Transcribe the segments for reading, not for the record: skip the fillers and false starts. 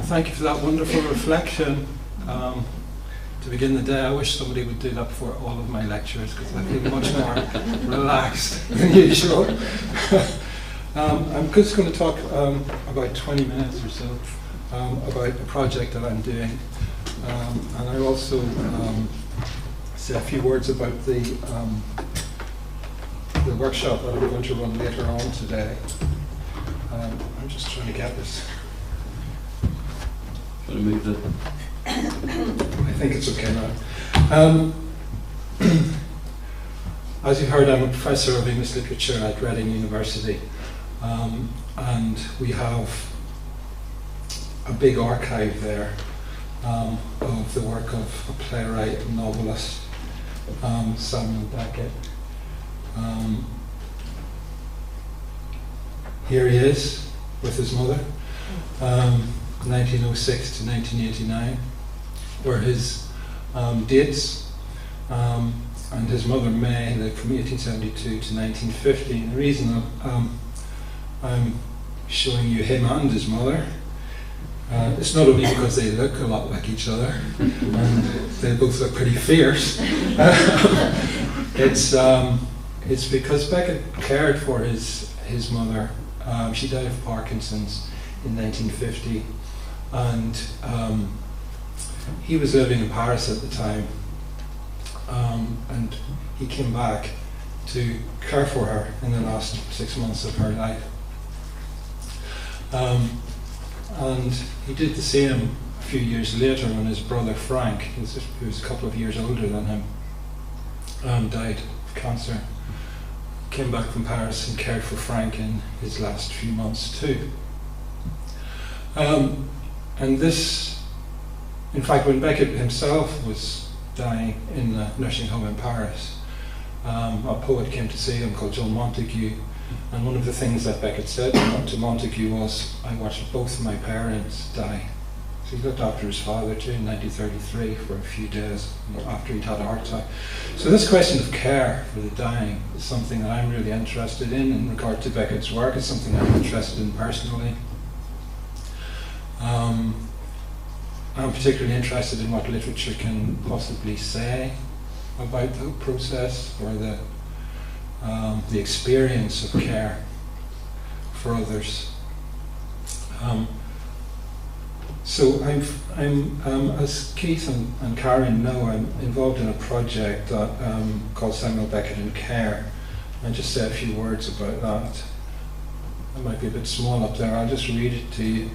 Thank you for that wonderful reflection. To begin the day, I wish somebody would do that before all of my lectures, because I feel much more relaxed than usual. I'm just going to talk about 20 minutes or so about a project that I'm doing. And I also say a few words about the workshop that I'm going to run later on today. I'm just trying to get this. Trying to move the... I think it's okay now. As you heard, I'm a professor of English literature at Reading University, and we have a big archive there of the work of a playwright and novelist, Samuel Beckett. Here he is with his mother, 1906 to 1989, were his dates, and his mother May lived from 1872 to 1950. And the reason I'm showing you him and his mother, it's not only because they look a lot like each other, and they both look pretty fierce. It's because Beckett cared for his mother. She died of Parkinson's in 1950, and he was living in Paris at the time, and he came back to care for her in the last 6 months of her life. And he did the same a few years later when his brother Frank, who was a couple of years older than him, died of cancer. Came back from Paris and cared for Frank in his last few months too. And this, in fact, when Beckett himself was dying in a nursing home in Paris, a poet came to see him called John Montague, and one of the things that Beckett said to Montague was, "I watched both of my parents die." So he looked after his father too in 1933 for a few days after he'd had a heart attack. So this question of care for the dying is something that I'm really interested in regard to Beckett's work. It's something I'm interested in personally. I'm particularly interested in what literature can possibly say about the process or the experience of care for others. So I'm as Keith and Karen know, I'm involved in a project that, called Samuel Beckett and Care. I'll just say a few words about that. It might be a bit small up there, I'll just read it to you.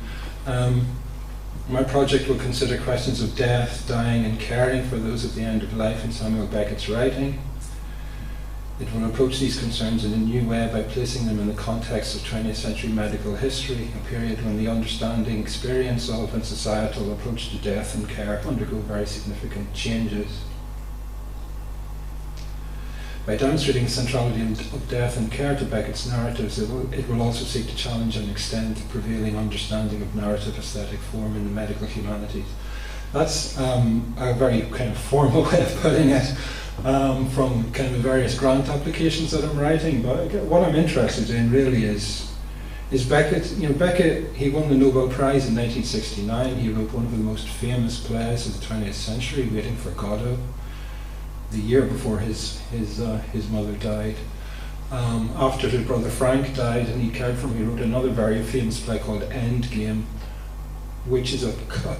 My project will consider questions of death, dying and caring for those at the end of life in Samuel Beckett's writing. It will approach these concerns in a new way by placing them in the context of 20th century medical history, a period when the understanding, experience of and societal approach to death and care undergo very significant changes. By demonstrating the centrality of death and care to Beckett's narratives, it will also seek to challenge and extend the prevailing understanding of narrative aesthetic form in the medical humanities. That's a very kind of formal way of putting it. From kind of the various grant applications that I'm writing, but what I'm interested in really is Beckett. You know, Beckett, he won the Nobel Prize in 1969. He wrote one of the most famous plays of the 20th century, Waiting for Godot, the year before his mother died. After his brother Frank died and he cared for him, he wrote another very famous play called Endgame, which is a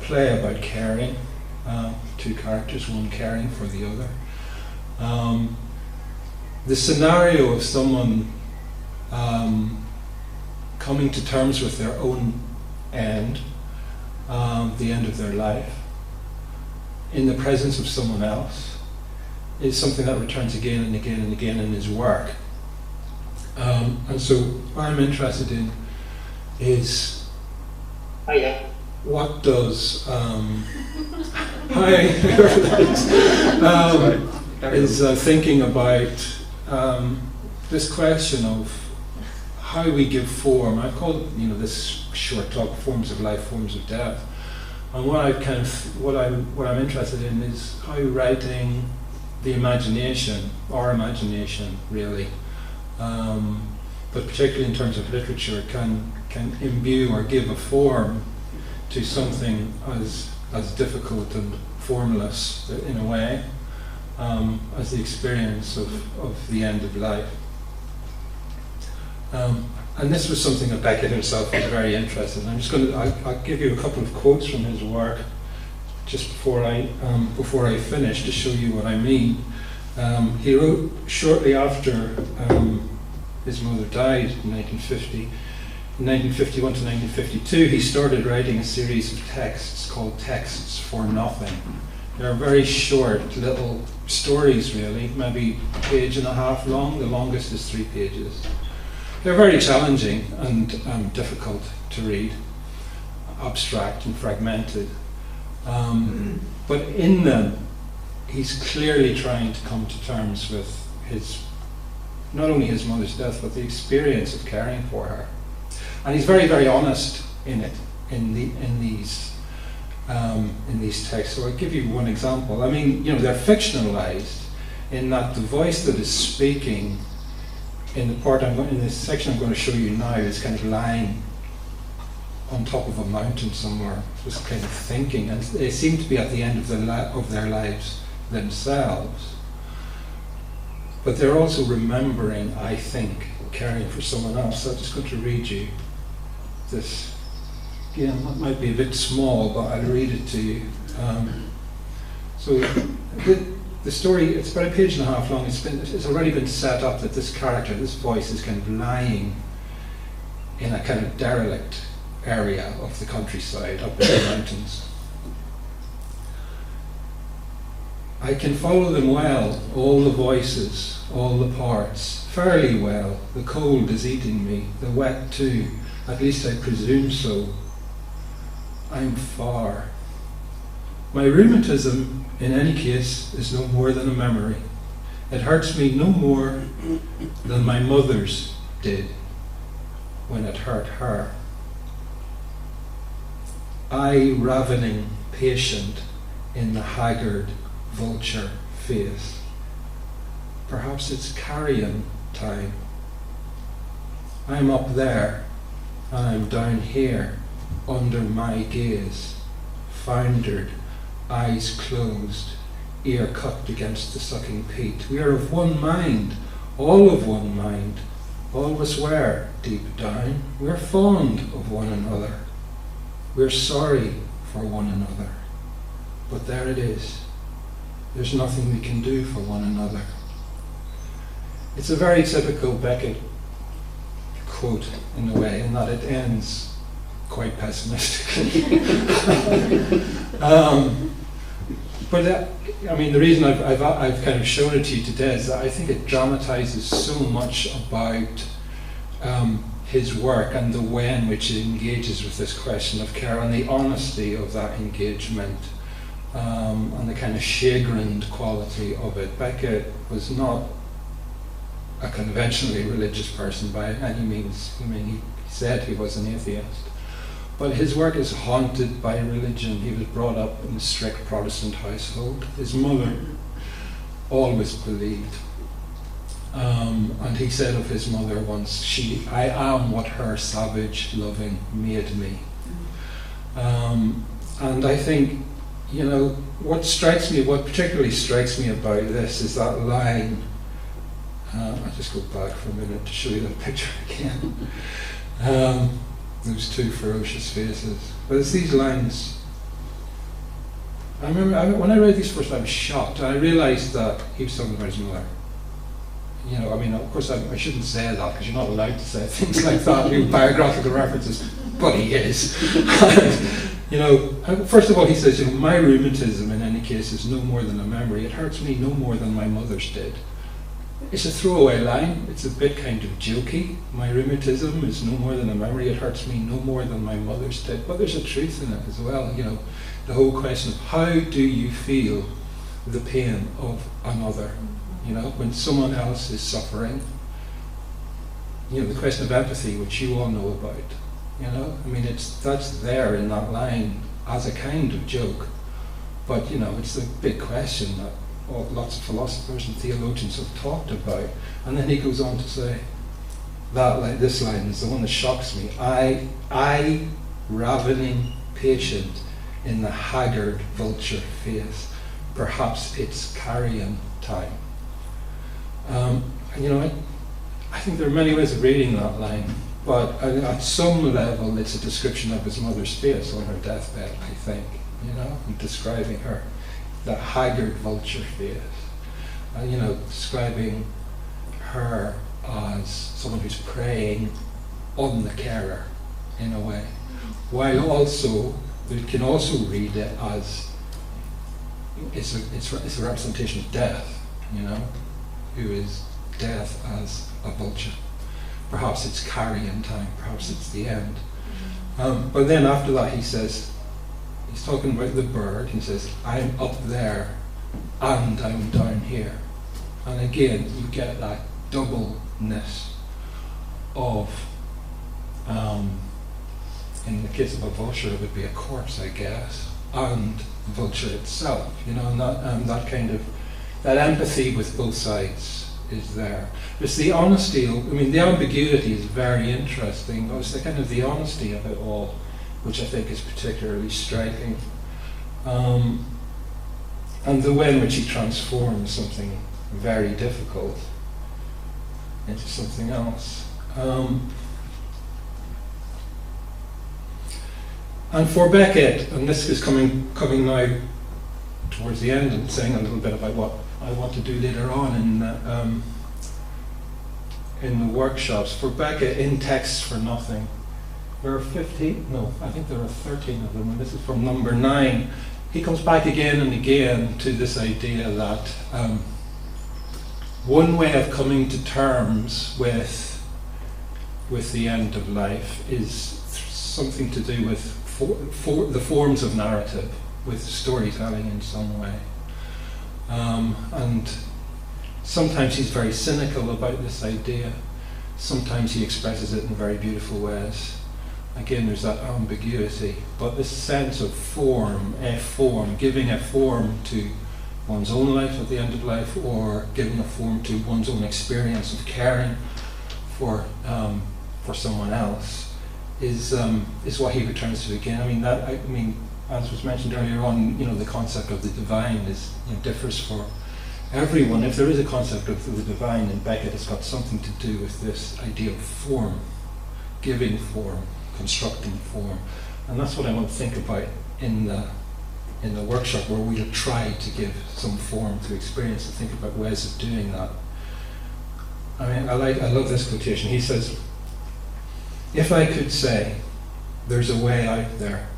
play about caring, two characters, one caring for the other. The scenario of someone coming to terms with their own end, the end of their life, in the presence of someone else, is something that returns again and again and again in his work. And so what I'm interested in is what does thinking about this question of how we give form. I've called this short talk "Forms of Life, Forms of Death," and what I'm interested in is how writing, the imagination, our imagination really, but particularly in terms of literature, can imbue or give a form to something as difficult and formless in a way as the experience of the end of life. And this was something that Beckett himself was very interested in. I'll give you a couple of quotes from his work just before I finish to show you what I mean. He wrote shortly after his mother died in 1950. In 1951 to 1952, he started writing a series of texts called Texts for Nothing. They're very short little stories, really, maybe a page and a half long. The longest is 3 pages. They're very challenging and difficult to read, abstract and fragmented. But in them, he's clearly trying to come to terms with not only his mother's death, but the experience of caring for her. And he's very, very honest in it, in these texts. So I'll give you one example. I mean, they're fictionalized in that the voice that is speaking in this section I'm going to show you now is kind of lying on top of a mountain somewhere, just kind of thinking, and they seem to be at the end of their lives themselves. But they're also remembering, I think, caring for someone else. So I'm just going to read you this. Again, that might be a bit small, but I'll read it to you. So the story, it's about a page and a half long. It's already been set up that this character, this voice, is kind of lying in a kind of derelict area of the countryside up in the mountains. I can follow them well, all the voices, all the parts, fairly well. The cold is eating me, the wet too, at least I presume so. I'm far. My rheumatism, in any case, is no more than a memory. It hurts me no more than my mother's did when it hurt her. I ravening patient in the haggard vulture face. Perhaps it's carrion time. I'm up there and I'm down here under my gaze, foundered, eyes closed, ear cupped against the sucking peat. We are of one mind, all of one mind. Always were, deep down. We're fond of one another. We're sorry for one another. But there it is. There's nothing we can do for one another. It's a very typical Beckett quote in a way, in that it ends quite pessimistically. But the reason I've kind of shown it to you today is that I think it dramatizes so much about his work and the way in which it engages with this question of care and the honesty of that engagement, and the kind of chagrined quality of it. Beckett was not a conventionally religious person by any means. I mean, he said he was an atheist. But his work is haunted by religion. He was brought up in a strict Protestant household. His mother always believed. And he said of his mother once, I am what her savage loving made me. And I think, what particularly strikes me about this is that line. I'll just go back for a minute to show you that picture again. Those two ferocious faces. But it's these lines. I remember when I read these first, I was shocked. I realised that he was talking about his mother. Of course, I shouldn't say that because you're not allowed to say things like that, biographical references, but he is. First of all, he says, my rheumatism in any case is no more than a memory. It hurts me no more than my mother's did. It's a throwaway line. It's a bit kind of jokey. My rheumatism is no more than a memory. It hurts me no more than my mother's did. But there's a truth in it as well. The whole question of how do you feel the pain of another? When someone else is suffering. The question of empathy, which you all know about. That's there in that line as a kind of joke. But it's the big question that lots of philosophers and theologians have talked about. And then he goes on to say, this line is the one that shocks me. I ravening patient in the haggard vulture face. Perhaps it's carrion time. I think there are many ways of reading that line, but at some level it's a description of his mother's face on her deathbed, I think, and describing her, that haggard vulture face, describing her as someone who's preying on the carer in a way, while also, we can also read it as it's a representation of death, who is death as a vulture. Perhaps it's carrion time, perhaps it's the end. But then after that he says, he's talking about the bird, he says, I'm up there and I'm down here. And again, you get that doubleness of, in the case of a vulture it would be a corpse, I guess, and the vulture itself, and that kind of, that empathy with both sides is there. It's the honesty, the ambiguity is very interesting. It's the kind of the honesty of it all, which I think is particularly striking. And the way in which he transforms something very difficult into something else. And for Beckett, and this is coming now towards the end and saying a little bit about what I want to do later on in the workshops. For Beckett, in Texts for Nothing, there are 15, no, I think there are 13 of them, and this is from number 9. He comes back again and again to this idea that one way of coming to terms with the end of life is something to do with the forms of narrative, with storytelling in some way. And sometimes he's very cynical about this idea. Sometimes he expresses it in very beautiful ways. Again, there's that ambiguity, but this sense of form, giving a form to one's own life at the end of life, or giving a form to one's own experience of caring for someone else, is what he returns to again. As was mentioned earlier on, the concept of the divine differs for everyone. If there is a concept of the divine in Beckett, it's got something to do with this idea of form, giving form, constructing form, and that's what I want to think about in the workshop, where we'll try to give some form to experience and think about ways of doing that. I love this quotation. He says, "If I could say, there's a way out there,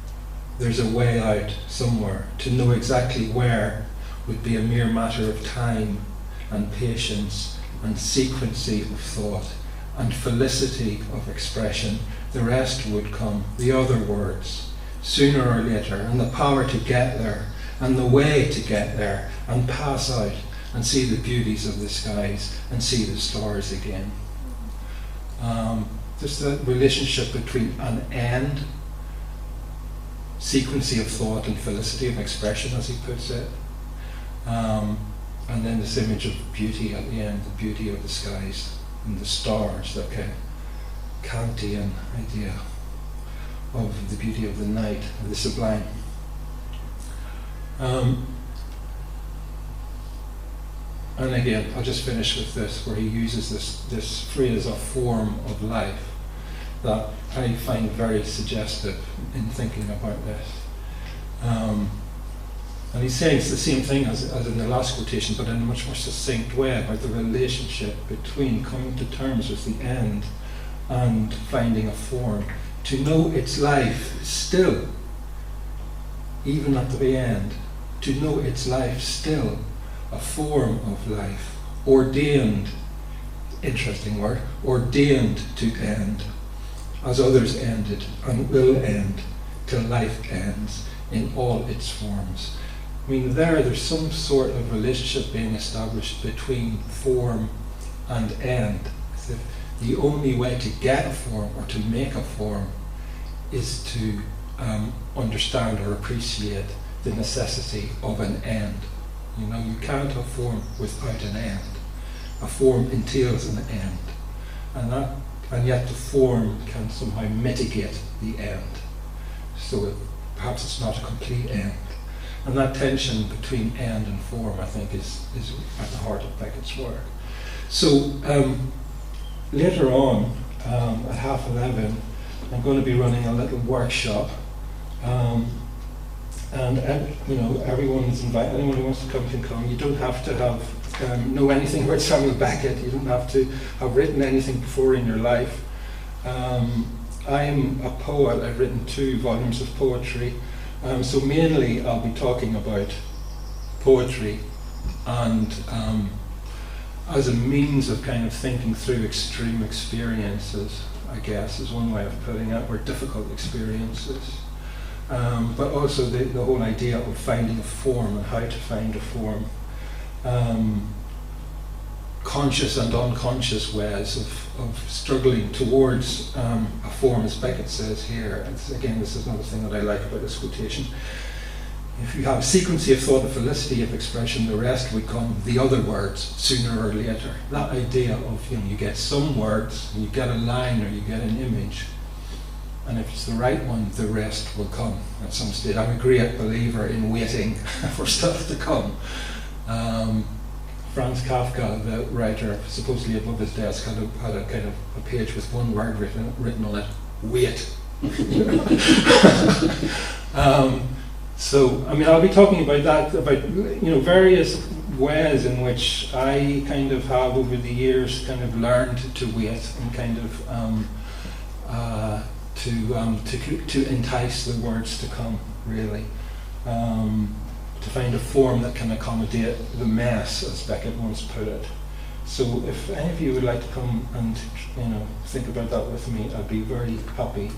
there's a way out somewhere, to know exactly where would be a mere matter of time and patience and sequency of thought and felicity of expression, the rest would come, the other words, sooner or later, and the power to get there, and the way to get there, and pass out, and see the beauties of the skies, and see the stars again." Just the relationship between an end, sequency of thought and felicity of expression, as he puts it, and then this image of beauty at the end, the beauty of the skies and the stars, that kind of Kantian idea of the beauty of the night, of the sublime. And again, I'll just finish with this, where he uses this phrase, a form of life, that I find very suggestive in thinking about this. And he's saying it's the same thing as in the last quotation, but in a much more succinct way, about the relationship between coming to terms with the end and finding a form. To know its life still, even at the end, to know its life still, a form of life, ordained, interesting word, ordained to end, as others ended and will end, till life ends in all its forms. There's some sort of relationship being established between form and end. As if the only way to get a form, or to make a form, is to understand or appreciate the necessity of an end. You can't have form without an end. A form entails an end, and yet the form can somehow mitigate the end. So it perhaps it's not a complete end. And that tension between end and form, I think, is at the heart of Beckett's work. So later on, at 11:30, I'm going to be running a little workshop, and everyone is invited. Anyone who wants to come can come. You don't have to know anything about Samuel Beckett. You don't have to have written anything before in your life. I'm a poet. I've written 2 volumes of poetry. So mainly I'll be talking about poetry, and as a means of kind of thinking through extreme experiences, I guess, is one way of putting it, or difficult experiences. But also the whole idea of finding a form and how to find a form. Conscious and unconscious ways of struggling towards a form, as Beckett says here. And again, this is another thing that I like about this quotation. If you have a sequency of thought, a felicity of expression, the rest would come, the other words, sooner or later. That idea of, you get some words, and you get a line or you get an image, and if it's the right one, the rest will come at some stage. I'm a great believer in waiting for stuff to come. Franz Kafka, the writer, supposedly above his desk, had a kind of a page with one word written on it: wait. So, I mean, I'll be talking about that, about various ways in which I kind of have over the years kind of learned to wait and kind of to entice the words to come, really. To find a form that can accommodate the mess, as Beckett once put it. So if any of you would like to come and think about that with me, I'd be very happy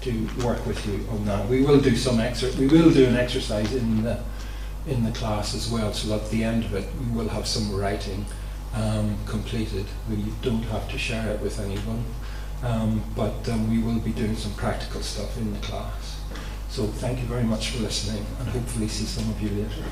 to work with you on that. We will do an exercise in the class as well, so at the end of it we will have some writing completed. You don't have to share it with anyone, but we will be doing some practical stuff in the class. So thank you very much for listening, and hopefully see some of you later.